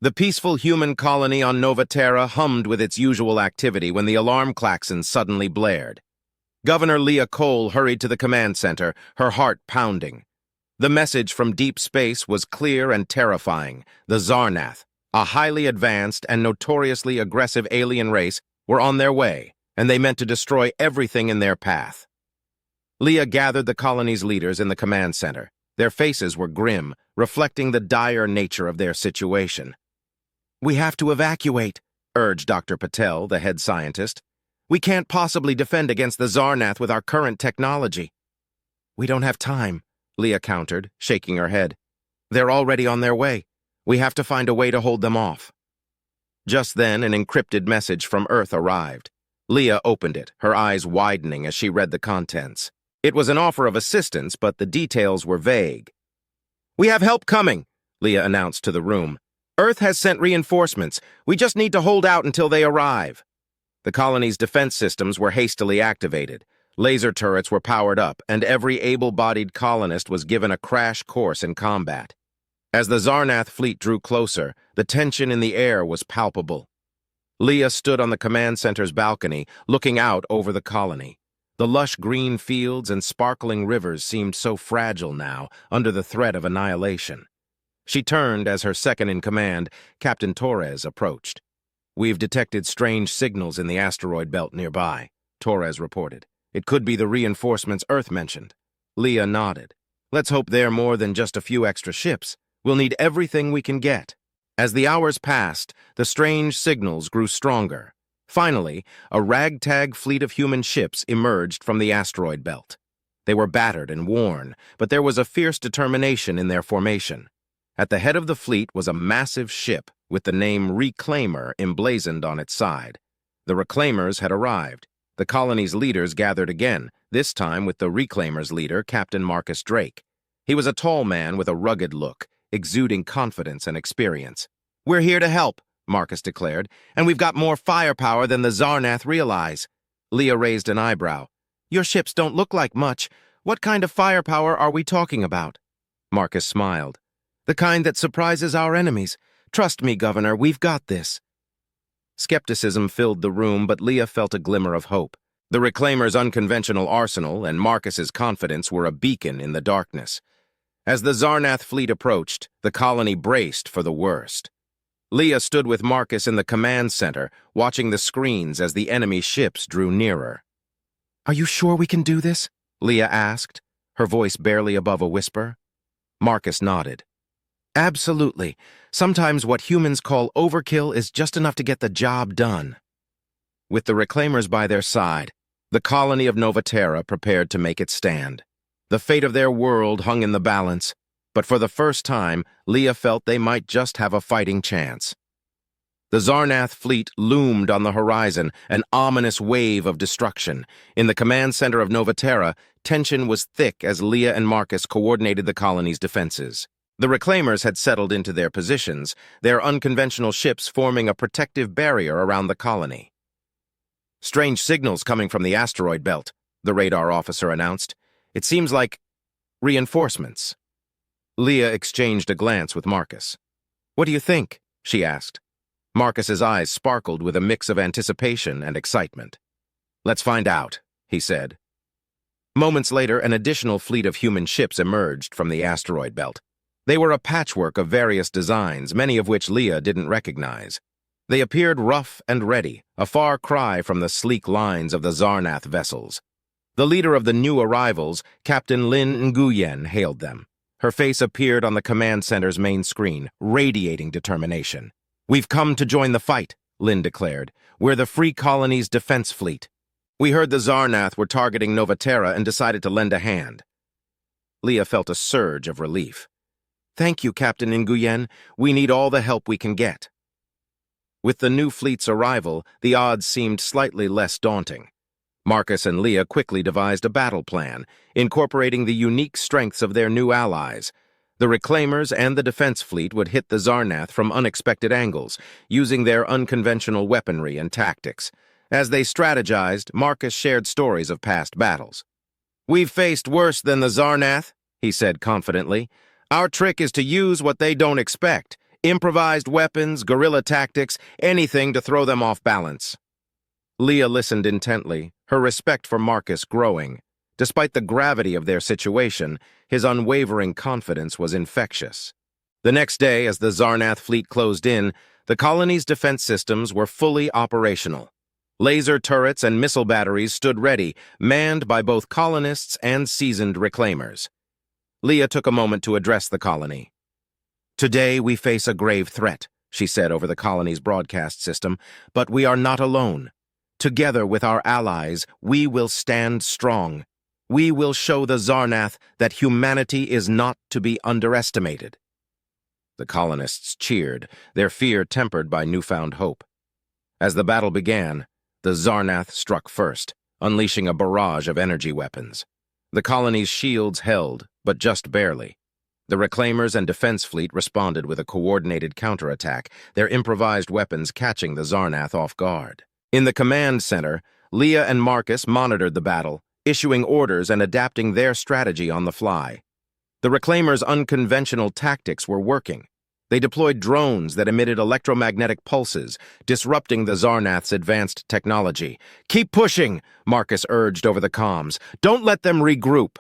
The peaceful human colony on Novaterra hummed with its usual activity when the alarm klaxon suddenly blared. Governor Leah Cole hurried to the command center, her heart pounding. The message from deep space was clear and terrifying. The Xarnath, a highly advanced and notoriously aggressive alien race, were on their way, and they meant to destroy everything in their path. Leah gathered the colony's leaders in the command center. Their faces were grim, reflecting the dire nature of their situation. "We have to evacuate," urged Dr. Patel, the head scientist. "We can't possibly defend against the Xarnath with our current technology." "We don't have time," Leah countered, shaking her head. "They're already on their way. We have to find a way to hold them off." Just then, an encrypted message from Earth arrived. Leah opened it, her eyes widening as she read the contents. It was an offer of assistance, but the details were vague. "We have help coming," Leah announced to the room. "Earth has sent reinforcements. We just need to hold out until they arrive." The colony's defense systems were hastily activated. Laser turrets were powered up, and every able-bodied colonist was given a crash course in combat. As the Xarnath fleet drew closer, the tension in the air was palpable. Leah stood on the command center's balcony, looking out over the colony. The lush green fields and sparkling rivers seemed so fragile now, under the threat of annihilation. She turned as her second-in-command, Captain Torres, approached. "We've detected strange signals in the asteroid belt nearby," Torres reported. "It could be the reinforcements Earth mentioned." Leah nodded. "Let's hope they're more than just a few extra ships. We'll need everything we can get." As the hours passed, the strange signals grew stronger. Finally, a ragtag fleet of human ships emerged from the asteroid belt. They were battered and worn, but there was a fierce determination in their formation. At the head of the fleet was a massive ship with the name Reclaimer emblazoned on its side. The Reclaimers had arrived. The colony's leaders gathered again, this time with the Reclaimers' leader, Captain Marcus Drake. He was a tall man with a rugged look, exuding confidence and experience. "We're here to help," Marcus declared, "and we've got more firepower than the Xarnath realize." Leah raised an eyebrow. "Your ships don't look like much. What kind of firepower are we talking about?" Marcus smiled. "The kind that surprises our enemies. Trust me, Governor, we've got this." Skepticism filled the room, but Leah felt a glimmer of hope. The Reclaimer's unconventional arsenal and Marcus's confidence were a beacon in the darkness. As the Xarnath fleet approached, the colony braced for the worst. Leah stood with Marcus in the command center, watching the screens as the enemy ships drew nearer. "Are you sure we can do this?" Leah asked, her voice barely above a whisper. Marcus nodded. "Absolutely. Sometimes what humans call overkill is just enough to get the job done." With the Reclaimers by their side, the colony of Novaterra prepared to make its stand. The fate of their world hung in the balance, but for the first time, Leah felt they might just have a fighting chance. The Xarnath fleet loomed on the horizon, an ominous wave of destruction. In the command center of Novaterra, tension was thick as Leah and Marcus coordinated the colony's defenses. The Reclaimers had settled into their positions, their unconventional ships forming a protective barrier around the colony. "Strange signals coming from the asteroid belt," the radar officer announced. "It seems like reinforcements." Leah exchanged a glance with Marcus. "What do you think?" she asked. Marcus's eyes sparkled with a mix of anticipation and excitement. "Let's find out," he said. Moments later, an additional fleet of human ships emerged from the asteroid belt. They were a patchwork of various designs, many of which Leah didn't recognize. They appeared rough and ready, a far cry from the sleek lines of the Xarnath vessels. The leader of the new arrivals, Captain Lin Nguyen, hailed them. Her face appeared on the command center's main screen, radiating determination. "We've come to join the fight," Lin declared. "We're the Free Colony's defense fleet. We heard the Xarnath were targeting Novaterra and decided to lend a hand." Leah felt a surge of relief. "Thank you, Captain Nguyen. We need all the help we can get." With the new fleet's arrival, the odds seemed slightly less daunting. Marcus and Leah quickly devised a battle plan, incorporating the unique strengths of their new allies. The Reclaimers and the defense fleet would hit the Xarnath from unexpected angles, using their unconventional weaponry and tactics. As they strategized, Marcus shared stories of past battles. "We've faced worse than the Xarnath," he said confidently. "Our trick is to use what they don't expect. Improvised weapons, guerrilla tactics, anything to throw them off balance. Leah listened intently, her respect for Marcus growing. Despite the gravity of their situation, his unwavering confidence was infectious. The next day, as the Xarnath fleet closed in, the colony's defense systems were fully operational. Laser turrets and missile batteries stood ready, manned by both colonists and seasoned reclaimers. Leah took a moment to address the colony. "Today we face a grave threat," she said over the colony's broadcast system, "but we are not alone. Together with our allies, we will stand strong. We will show the Xarnath that humanity is not to be underestimated." The colonists cheered, their fear tempered by newfound hope. As the battle began, the Xarnath struck first, unleashing a barrage of energy weapons. The colony's shields held, but just barely. The reclaimers and defense fleet responded with a coordinated counterattack, their improvised weapons catching the Xarnath off guard. In the command center, Leah and Marcus monitored the battle, issuing orders and adapting their strategy on the fly. The reclaimers' unconventional tactics were working. They deployed drones that emitted electromagnetic pulses, disrupting the Xarnath's advanced technology. "Keep pushing," Marcus urged over the comms. "Don't let them regroup."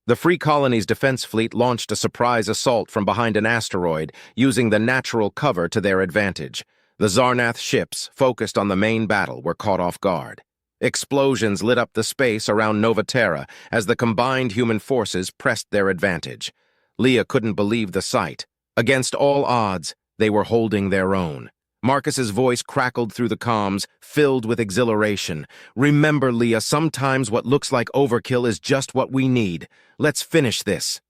The Free Colony's defense fleet launched a surprise assault from behind an asteroid, using the natural cover to their advantage. The Xarnath ships, focused on the main battle, were caught off guard. Explosions lit up the space around Novaterra as the combined human forces pressed their advantage. Leah couldn't believe the sight. Against all odds, they were holding their own. Marcus's voice crackled through the comms, filled with exhilaration. "Remember, Leah, sometimes what looks like overkill is just what we need. Let's finish this."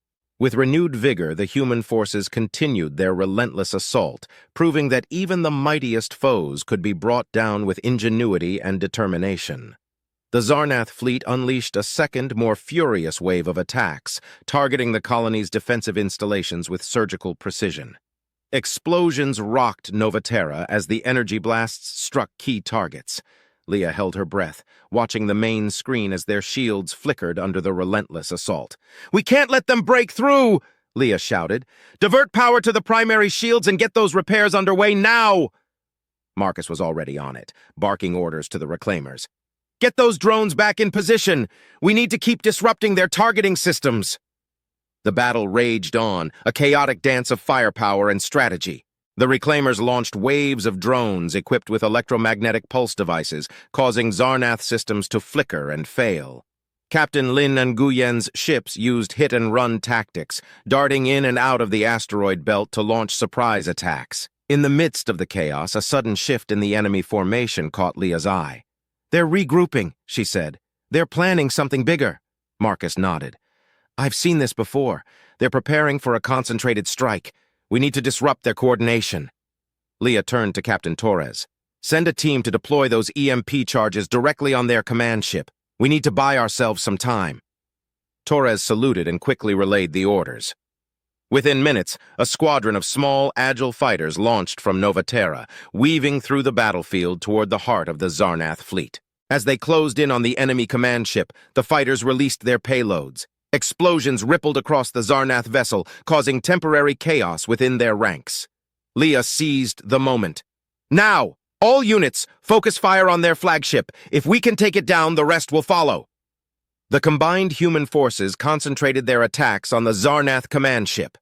With renewed vigor, the human forces continued their relentless assault, proving that even the mightiest foes could be brought down with ingenuity and determination. The Xarnath fleet unleashed a second, more furious wave of attacks, targeting the colony's defensive installations with surgical precision. Explosions rocked Novaterra as the energy blasts struck key targets. Leah held her breath, watching the main screen as their shields flickered under the relentless assault. "We can't let them break through!" Leah shouted. "Divert power to the primary shields and get those repairs underway now!" Marcus was already on it, barking orders to the reclaimers. "Get those drones back in position! We need to keep disrupting their targeting systems!" The battle raged on, a chaotic dance of firepower and strategy. The reclaimers launched waves of drones equipped with electromagnetic pulse devices, causing Xarnath systems to flicker and fail. Captain Lin and Nguyen's ships used hit-and-run tactics, darting in and out of the asteroid belt to launch surprise attacks. In the midst of the chaos, a sudden shift in the enemy formation caught Leah's eye. "They're regrouping," she said. "They're planning something bigger." Marcus nodded. "I've seen this before. They're preparing for a concentrated strike. We need to disrupt their coordination." Leah turned to Captain Torres. "Send a team to deploy those EMP charges directly on their command ship. We need to buy ourselves some time." Torres saluted and quickly relayed the orders. Within minutes, a squadron of small, agile fighters launched from Novaterra, weaving through the battlefield toward the heart of the Xarnath fleet. As they closed in on the enemy command ship, the fighters released their payloads. Explosions rippled across the Xarnath vessel, causing temporary chaos within their ranks. Leah seized the moment. "Now! All units, focus fire on their flagship. If we can take it down, the rest will follow." The combined human forces concentrated their attacks on the Xarnath command ship.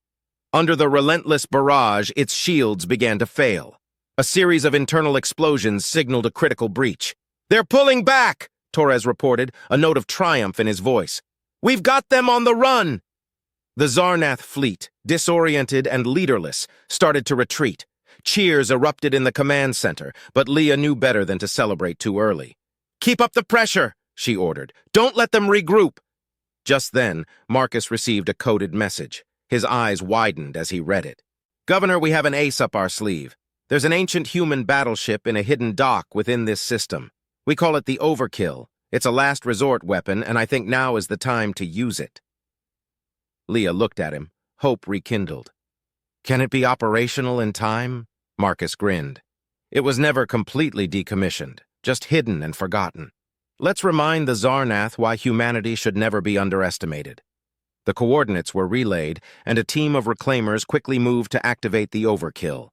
Under the relentless barrage, its shields began to fail. A series of internal explosions signaled a critical breach. "They're pulling back," Torres reported, a note of triumph in his voice. "We've got them on the run!" The Xarnath fleet, disoriented and leaderless, started to retreat. Cheers erupted in the command center, but Leah knew better than to celebrate too early. "Keep up the pressure," she ordered. "Don't let them regroup." Just then, Marcus received a coded message. His eyes widened as he read it. "Governor, we have an ace up our sleeve. There's an ancient human battleship in a hidden dock within this system. We call it the Overkill. It's a last resort weapon, and I think now is the time to use it." Leah looked at him, hope rekindled. "Can it be operational in time?" Marcus grinned. "It was never completely decommissioned, just hidden and forgotten. Let's remind the Xarnath why humanity should never be underestimated." The coordinates were relayed, and a team of reclaimers quickly moved to activate the Overkill.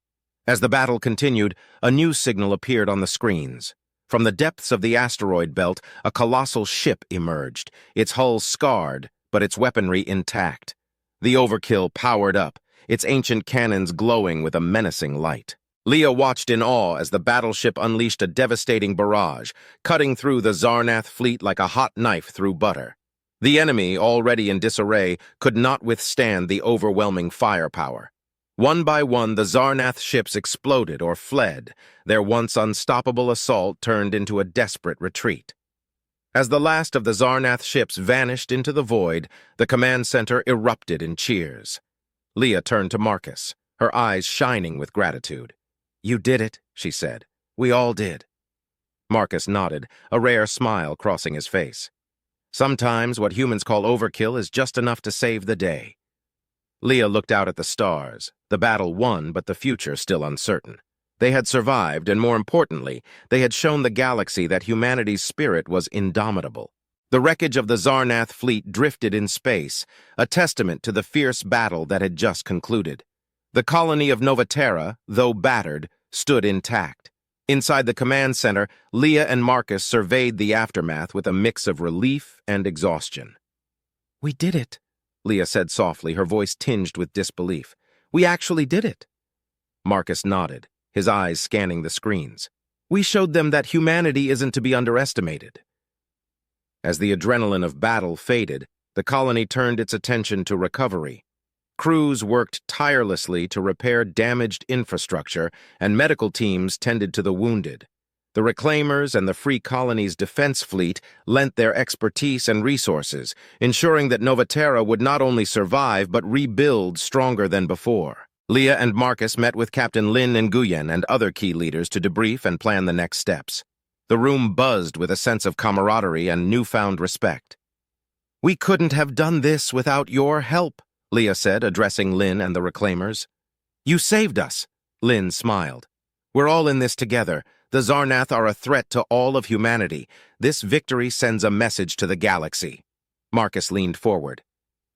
As the battle continued, a new signal appeared on the screens. From the depths of the asteroid belt, a colossal ship emerged, its hull scarred, but its weaponry intact. The Overkill powered up, its ancient cannons glowing with a menacing light. Leah watched in awe as the battleship unleashed a devastating barrage, cutting through the Xarnath fleet like a hot knife through butter. The enemy, already in disarray, could not withstand the overwhelming firepower. One by one, the Xarnath ships exploded or fled, their once unstoppable assault turned into a desperate retreat. As the last of the Xarnath ships vanished into the void, the command center erupted in cheers. Leah turned to Marcus, her eyes shining with gratitude. "You did it," she said. "We all did." Marcus nodded, a rare smile crossing his face. "Sometimes what humans call overkill is just enough to save the day." Leah looked out at the stars. The battle won, but the future still uncertain. They had survived, and more importantly, they had shown the galaxy that humanity's spirit was indomitable. The wreckage of the Xarnath fleet drifted in space, a testament to the fierce battle that had just concluded. The colony of Novaterra, though battered, stood intact. Inside the command center, Leah and Marcus surveyed the aftermath with a mix of relief and exhaustion. "We did it," Leah said softly, her voice tinged with disbelief. "We actually did it." Marcus nodded, his eyes scanning the screens. "We showed them that humanity isn't to be underestimated." As the adrenaline of battle faded, the colony turned its attention to recovery. Crews worked tirelessly to repair damaged infrastructure, and medical teams tended to the wounded. The Reclaimers and the Free Colony's defense fleet lent their expertise and resources, ensuring that Novaterra would not only survive but rebuild stronger than before. Leah and Marcus met with Captain Lin Nguyen and other key leaders to debrief and plan the next steps. The room buzzed with a sense of camaraderie and newfound respect. "We couldn't have done this without your help," Leah said, addressing Lin and the Reclaimers. "You saved us," Lin smiled. "We're all in this together. The Xarnath are a threat to all of humanity. This victory sends a message to the galaxy." Marcus leaned forward.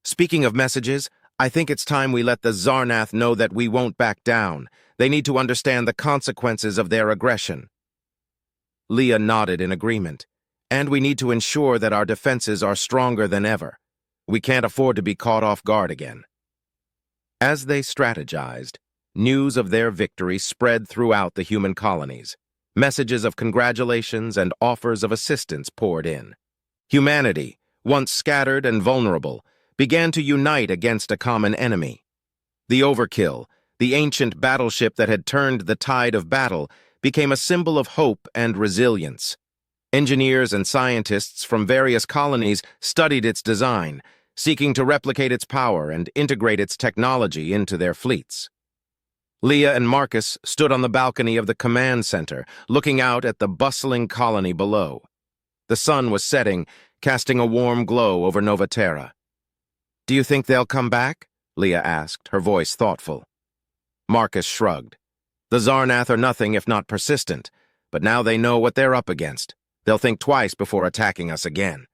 "Speaking of messages, I think it's time we let the Xarnath know that we won't back down. They need to understand the consequences of their aggression." Leah nodded in agreement. "And we need to ensure that our defenses are stronger than ever. We can't afford to be caught off guard again." As they strategized, news of their victory spread throughout the human colonies. Messages of congratulations and offers of assistance poured in. Humanity, once scattered and vulnerable, began to unite against a common enemy. The Overkill, the ancient battleship that had turned the tide of battle, became a symbol of hope and resilience. Engineers and scientists from various colonies studied its design, seeking to replicate its power and integrate its technology into their fleets. Leah and Marcus stood on the balcony of the command center, looking out at the bustling colony below. The sun was setting, casting a warm glow over Novaterra. "Do you think they'll come back?" Leah asked, her voice thoughtful. Marcus shrugged. "The Xarnath are nothing if not persistent, but now they know what they're up against. They'll think twice before attacking us again."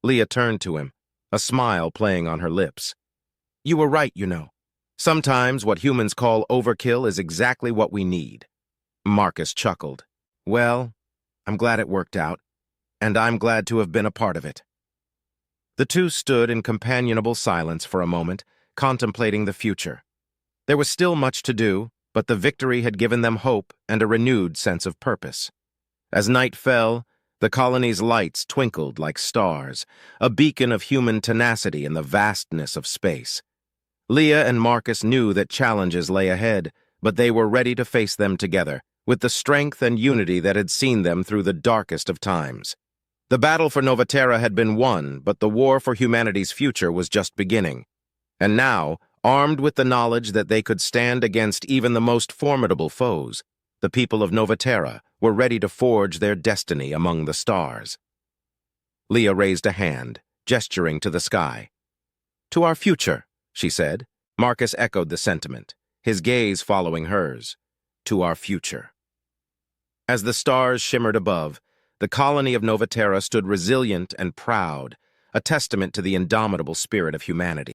Leah turned to him, a smile playing on her lips. "You were right, you know. Sometimes what humans call overkill is exactly what we need." Marcus chuckled. "Well, I'm glad it worked out, and I'm glad to have been a part of it." The two stood in companionable silence for a moment, contemplating the future. There was still much to do, but the victory had given them hope and a renewed sense of purpose. As night fell, the colony's lights twinkled like stars, a beacon of human tenacity in the vastness of space. Leah and Marcus knew that challenges lay ahead, but they were ready to face them together, with the strength and unity that had seen them through the darkest of times. The battle for Novaterra had been won, but the war for humanity's future was just beginning. And now, armed with the knowledge that they could stand against even the most formidable foes, the people of Novaterra were ready to forge their destiny among the stars. Leah raised a hand, gesturing to the sky. "To our future," she said. Marcus echoed the sentiment, his gaze following hers. "To our future." As the stars shimmered above, the colony of Novaterra stood resilient and proud, a testament to the indomitable spirit of humanity.